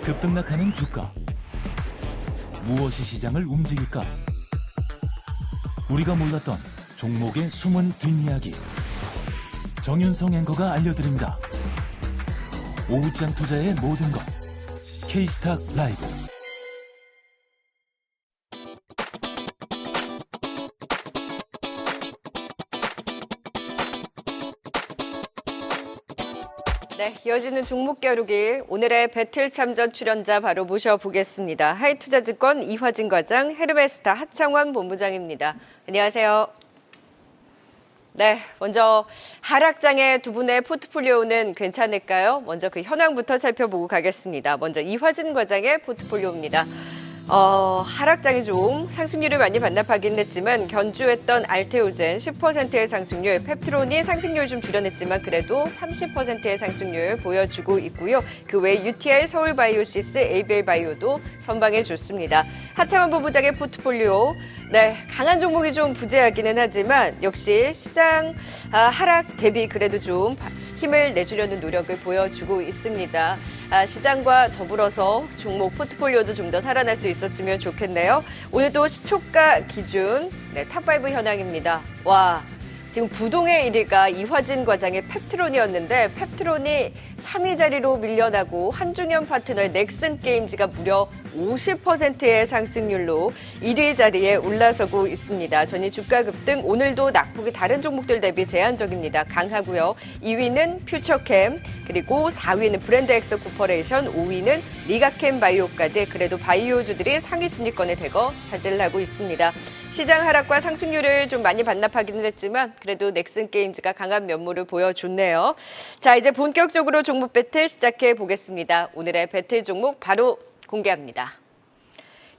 급등락하는 주가. 무엇이 시장을 움직일까? 우리가 몰랐던 종목의 숨은 뒷이야기. 정윤성 앵커가 알려드립니다. 오후장 투자의 모든 것. K스탁 라이브. 네, 이어지는 종목 겨루기. 오늘의 배틀 참전 출연자 바로 모셔보겠습니다. 하이투자증권 이화진 과장, 헤르메스타 하창원 본부장입니다. 안녕하세요. 네, 먼저 하락장의 두 분의 포트폴리오는 괜찮을까요? 먼저 그 현황부터 살펴보고 가겠습니다. 먼저 이화진 과장의 포트폴리오입니다. 하락장이 좀 상승률을 많이 반납하긴 했지만 견주했던 알테오젠 10%의 상승률, 펩트론이 상승률 좀 줄여냈지만 그래도 30%의 상승률 보여주고 있고요. 그 외 UTI, 서울바이오시스, ABL바이오도 선방해 줬습니다. 하창원 본부장의 포트폴리오, 네, 강한 종목이 좀 부재하기는 하지만 역시 시장 하락 대비 그래도 좀 힘을 내주려는 노력을 보여주고 있습니다. 시장과 더불어서 종목 포트폴리오도 좀 더 살아날 수 있었으면 좋겠네요. 오늘도 시초가 기준 탑5 현황입니다. 와, 지금 부동의 1위가 이화진 과장의 펩트론이었는데 펩트론이 3위 자리로 밀려나고 한중현 파트너의 넥슨 게임즈가 무려 50%의 상승률로 1위 자리에 올라서고 있습니다. 전일 주가 급등, 오늘도 낙폭이 다른 종목들 대비 제한적입니다. 강하고요. 2위는 퓨처캠, 그리고 4위는 브랜드엑서 코퍼레이션, 5위는 리가캠 바이오까지 그래도 바이오주들이 상위 순위권에 대거 차지를 하고 있습니다. 시장 하락과 상승률을 좀 많이 반납하기는 했지만 그래도 넥슨 게임즈가 강한 면모를 보여줬네요. 자, 이제 본격적으로 종목 배틀 시작해 보겠습니다. 오늘의 배틀 종목 바로 공개합니다.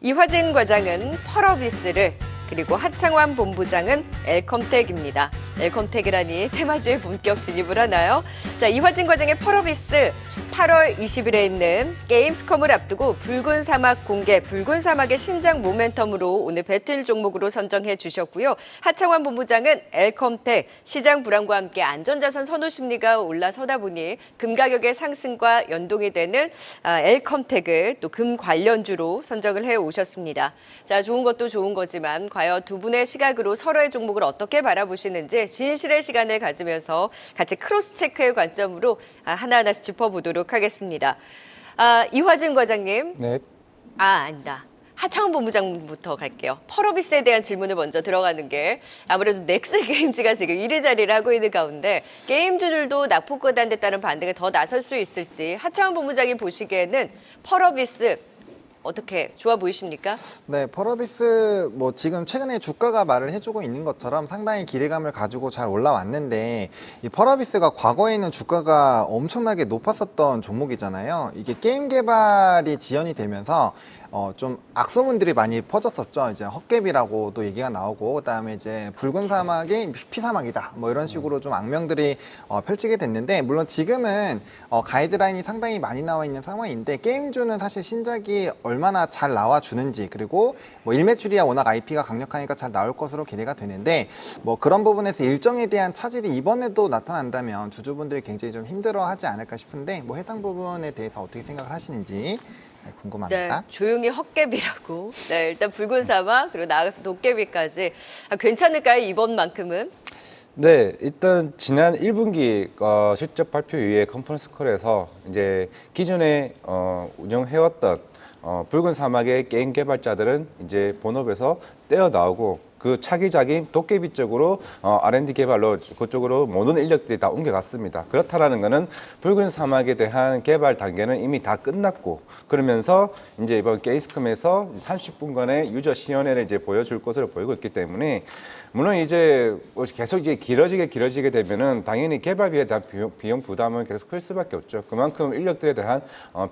이화진 과장은 펄어비스를, 그리고 하창원 본부장은 엘컴텍입니다. 엘컴텍이라니 테마주에 본격 진입을 하나요? 자, 이화진 과장의 펄어비스 8월 20일에 있는 게임스컴을 앞두고 붉은 사막 공개, 붉은 사막의 신작 모멘텀으로 오늘 배틀 종목으로 선정해 주셨고요. 하창원 본부장은 엘컴텍, 시장 불안과 함께 안전자산 선호 심리가 올라서다 보니 금 가격의 상승과 연동이 되는 엘컴텍을 또 금 관련주로 선정을 해 오셨습니다. 자, 좋은 것도 좋은 거지만 과연 두 분의 시각으로 서로의 종목을 어떻게 바라보시는지 진실의 시간을 가지면서 같이 크로스 체크의 관점으로 하나하나씩 짚어보도록 하겠습니다. 이화진 과장님. 네. 아니다. 하창원 본부장부터 갈게요. 펄어비스에 대한 질문을 먼저 들어가는 게 아무래도 넥슨 게임즈가 지금 1위 자리를 하고 있는 가운데 게임주들도 낙폭 거단에 따른 반등에 더 나설 수 있을지 하창원 본부장이 보시기에는 펄어비스 어떻게 좋아 보이십니까? 네, 펄어비스 뭐 지금 최근에 주가가 말을 해주고 있는 것처럼 상당히 기대감을 가지고 잘 올라왔는데 이 펄어비스가 과거에는 주가가 엄청나게 높았었던 종목이잖아요. 이게 게임 개발이 지연이 되면서 좀 악소문들이 많이 퍼졌었죠. 이제 헛개비라고도 얘기가 나오고, 그다음에 이제 붉은 사막이 피사막이다, 뭐 이런 식으로 좀 악명들이 펼치게 됐는데, 물론 지금은 가이드라인이 상당히 많이 나와 있는 상황인데 게임주는 사실 신작이 얼마나 잘 나와주는지, 그리고 뭐 일매출이야 워낙 IP가 강력하니까 잘 나올 것으로 기대가 되는데, 뭐 그런 부분에서 일정에 대한 차질이 이번에도 나타난다면 주주분들이 굉장히 좀 힘들어하지 않을까 싶은데, 뭐 해당 부분에 대해서 어떻게 생각을 하시는지 궁금합니다. 네, 조용히 헛개비라고. 네, 일단 붉은 사막, 그리고 나아가서 도깨비까지. 괜찮을까요, 이번만큼은? 네, 일단 지난 1분기 실적 발표 이후에 컨퍼런스 콜에서 이제 기존에 운영해왔던 붉은 사막의 게임 개발자들은 이제 본업에서 떼어 나오고 그 차기작인 도깨비 쪽으로 R&D 개발로 그쪽으로 모든 인력들이 다 옮겨갔습니다. 그렇다라는 것은 붉은 사막에 대한 개발 단계는 이미 다 끝났고, 그러면서 이제 이번 게임스컴에서 30분간의 유저 시연회를 이제 보여줄 것으로 보이고 있기 때문에, 물론 이제 계속 이제 길어지게 되면은 당연히 개발비에 대한 비용 부담은 계속 클 수밖에 없죠. 그만큼 인력들에 대한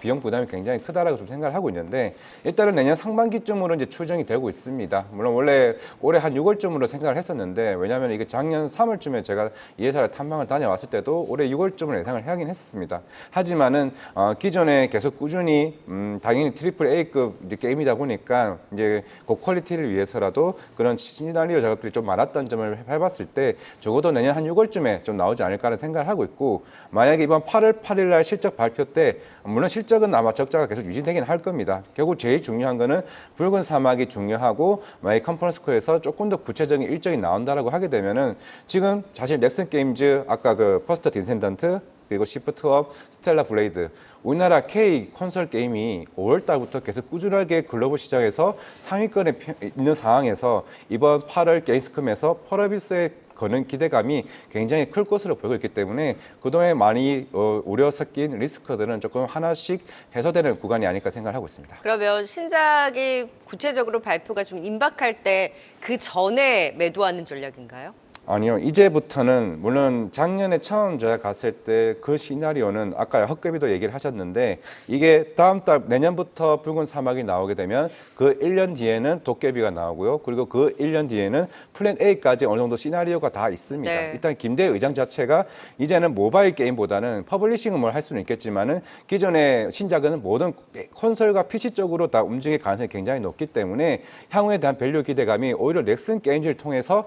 비용 부담이 굉장히 크다라고 좀 생각을 하고 있는데, 일단은 내년 상반기쯤으로 이제 추정이 되고 있습니다. 물론 원래 올해 올해 한 6월쯤으로 생각을 했었는데 왜냐하면 이게 작년 3월쯤에 제가 이 회사를 탐방을 다녀왔을 때도 올해 6월쯤을 예상을 하긴 했었습니다. 하지만은 기존에 계속 꾸준히 당연히 트리플 A급 이제 게임이다 보니까 이제 고퀄리티를 위해서라도 그런 시나리오 작업들이 좀 많았던 점을 해봤을 때 적어도 내년 한 6월쯤에 좀 나오지 않을까라는 생각을 하고 있고 만약에 이번 8월 8일 날 실적 발표 때 물론 실적은 아마 적자가 계속 유지되긴 할 겁니다. 결국 제일 중요한 거는 붉은 사막이 중요하고 만약에 컨퍼런스 콜에서 조금 더 구체적인 일정이 나온다라고 하게 되면은 지금 사실 넥슨 게임즈 아까 그 퍼스트 디센던트 그리고 시프트업, 스텔라 블레이드 우리나라 K 콘솔 게임이 5월 달부터 계속 꾸준하게 글로벌 시장에서 상위권에 있는 상황에서 이번 8월 게임스컴에서 펄어비스에 거는 기대감이 굉장히 클 것으로 보이고 있기 때문에 그동안 많이 우려 섞인 리스크들은 조금 하나씩 해소되는 구간이 아닐까 생각을 하고 있습니다. 그러면 신작이 구체적으로 발표가 좀 임박할 때 그 전에 매도하는 전략인가요? 아니요. 이제부터는 물론 작년에 처음 제가 갔을 때 그 시나리오는 아까 헛개비도 얘기를 하셨는데 이게 다음 달 내년부터 붉은 사막이 나오게 되면 그 1년 뒤에는 도깨비가 나오고요. 그리고 그 1년 뒤에는 플랜 A까지 어느 정도 시나리오가 다 있습니다. 네. 일단 김대일 의장 자체가 이제는 모바일 게임보다는 퍼블리싱은 뭘 할 수는 있겠지만은 기존의 신작은 모든 콘솔과 PC 쪽으로 다 움직일 가능성이 굉장히 높기 때문에 향후에 대한 밸류 기대감이 오히려 넥슨 게임즈를 통해서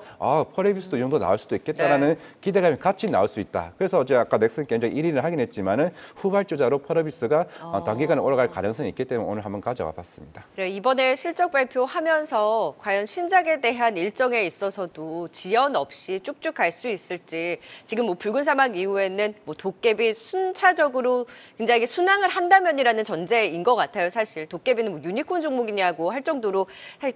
퍼레비스도 정도 나올 수도 있겠다라는 기대감이 같이 나올 수 있다. 그래서 어제 아까 넥슨 게임즈 1위를 하긴 했지만은 후발주자로 퍼러비스가 단기간에 올라갈 가능성이 있기 때문에 오늘 한번 가져와 봤습니다. 그래, 이번에 실적 발표하면서 과연 신작에 대한 일정에 있어서도 지연 없이 쭉쭉 갈 수 있을지 지금 뭐 붉은 사막 이후에는 뭐 도깨비 순차적으로 굉장히 순항을 한다면이라는 전제인 것 같아요. 사실 도깨비는 뭐 유니콘 종목이냐고 할 정도로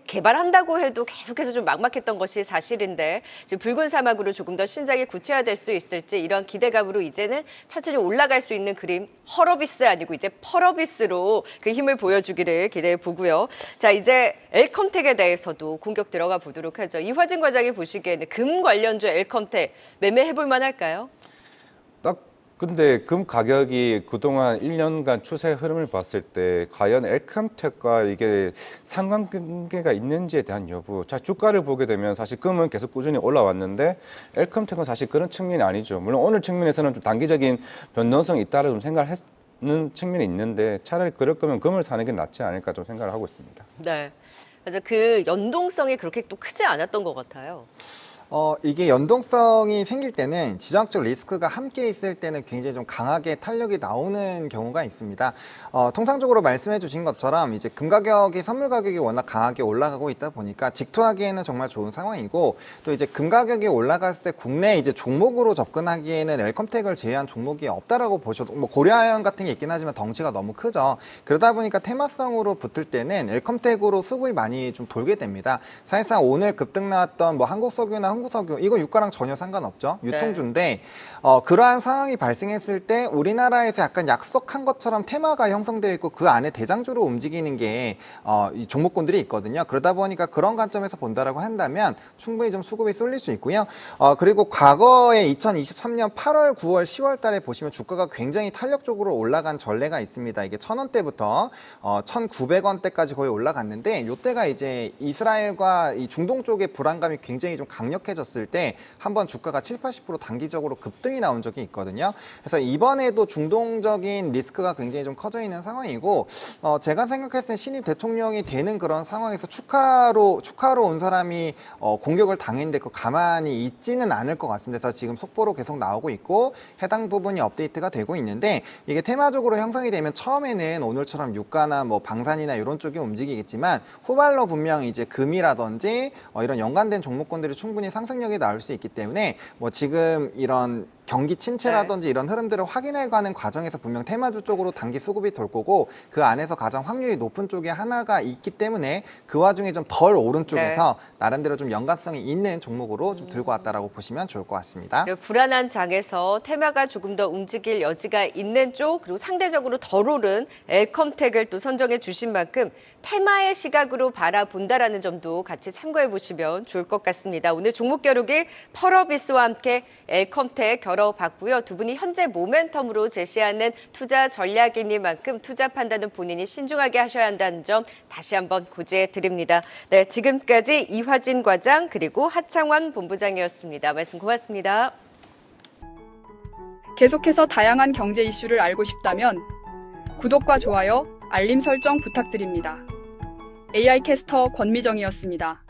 개발한다고 해도 계속해서 좀 막막했던 것이 사실인데 지금 붉은 사막으로 조금 더 신작이 구체화될 수 있을지 이런 기대감으로 이제는 천천히 올라갈 수 있는 그림 헐어비스 아니고 이제 펄어비스로 그 힘을 보여주기를 기대해 보고요. 자 이제 엘컴텍에 대해서도 공격 들어가 보도록 하죠. 이화진 과장이 보시기에는 금 관련주 엘컴텍 매매해볼 만할까요? 근데 금 가격이 그동안 1년간 추세 흐름을 봤을 때 과연 엘컴텍과 이게 상관관계가 있는지에 대한 여부. 자, 주가를 보게 되면 사실 금은 계속 꾸준히 올라왔는데 엘컴텍은 사실 그런 측면이 아니죠. 물론 오늘 측면에서는 좀 단기적인 변동성이 있다고 좀 생각을 했는 측면이 있는데 차라리 그럴 거면 금을 사는 게 낫지 않을까 좀 생각을 하고 있습니다. 네. 그래서 그 연동성이 그렇게 또 크지 않았던 것 같아요. 이게 연동성이 생길 때는 지정학적 리스크가 함께 있을 때는 굉장히 좀 강하게 탄력이 나오는 경우가 있습니다. 통상적으로 말씀해 주신 것처럼 이제 금 가격이 선물 가격이 워낙 강하게 올라가고 있다 보니까 직투하기에는 정말 좋은 상황이고 또 이제 금 가격이 올라갔을 때 국내 이제 종목으로 접근하기에는 엘컴텍을 제외한 종목이 없다라고 보셔도 뭐 고려아연 같은 게 있긴 하지만 덩치가 너무 크죠. 그러다 보니까 테마성으로 붙을 때는 엘컴텍으로 수급이 많이 좀 돌게 됩니다. 사실상 오늘 급등 나왔던 뭐 한국석유나 한국석유 이거 유가랑 전혀 상관없죠. 유통주인데 그러한 상황이 발생했을 때 우리나라에서 약간 약속한 것처럼 테마가 형성되어 있고 그 안에 대장주로 움직이는 게 이 종목군들이 있거든요. 그러다 보니까 그런 관점에서 본다라고 한다면 충분히 좀 수급이 쏠릴 수 있고요. 그리고 과거에 2023년 8월, 9월, 10월 달에 보시면 주가가 굉장히 탄력적으로 올라간 전례가 있습니다. 이게 1,000원대부터 1,900원대까지 거의 올라갔는데 이때가 이제 이스라엘과 이 중동 쪽의 불안감이 굉장히 좀 강력해졌을 때 한번 주가가 7, 80% 단기적으로 급등이 나온 적이 있거든요. 그래서 이번에도 중동적인 리스크가 굉장히 좀 커져 있는 상황이고 제가 생각했을 때 신입 대통령이 되는 그런 상황에서 축하로 온 사람이 공격을 당했는데 그 가만히 있지는 않을 것 같습니다. 그래서 지금 속보로 계속 나오고 있고 해당 부분이 업데이트가 되고 있는데 이게 테마적으로 형성이 되면 처음에는 오늘처럼 유가나 뭐 방산이나 이런 쪽이 움직이겠지만 후발로 분명 이제 금이라든지 이런 연관된 종목군들이 충분히 상승력이 나올 수 있기 때문에 뭐 지금 이런 경기 침체라든지 이런 흐름들을 확인해가는 과정에서 분명 테마주 쪽으로 단기 수급이 돌 거고 그 안에서 가장 확률이 높은 쪽에 하나가 있기 때문에 그 와중에 좀 덜 오른 쪽에서 나름대로 좀 연관성이 있는 종목으로 좀 들고 왔다라고 보시면 좋을 것 같습니다. 불안한 장에서 테마가 조금 더 움직일 여지가 있는 쪽 그리고 상대적으로 덜 오른 엘컴텍을 또 선정해 주신 만큼 테마의 시각으로 바라본다라는 점도 같이 참고해 보시면 좋을 것 같습니다. 오늘 종목 겨루기 펄어비스와 함께 엘컴텍 결합 들어봤고요. 두 분이 현재 모멘텀으로 제시하는 투자 전략이니만큼 투자 판단은 본인이 신중하게 하셔야 한다는 점 다시 한번 고지해 드립니다. 네, 지금까지 이화진 과장 그리고 하창원 본부장이었습니다. 말씀 고맙습니다. 계속해서 다양한 경제 이슈를 알고 싶다면 구독과 좋아요, 알림 설정 부탁드립니다. AI 캐스터 권미정이었습니다.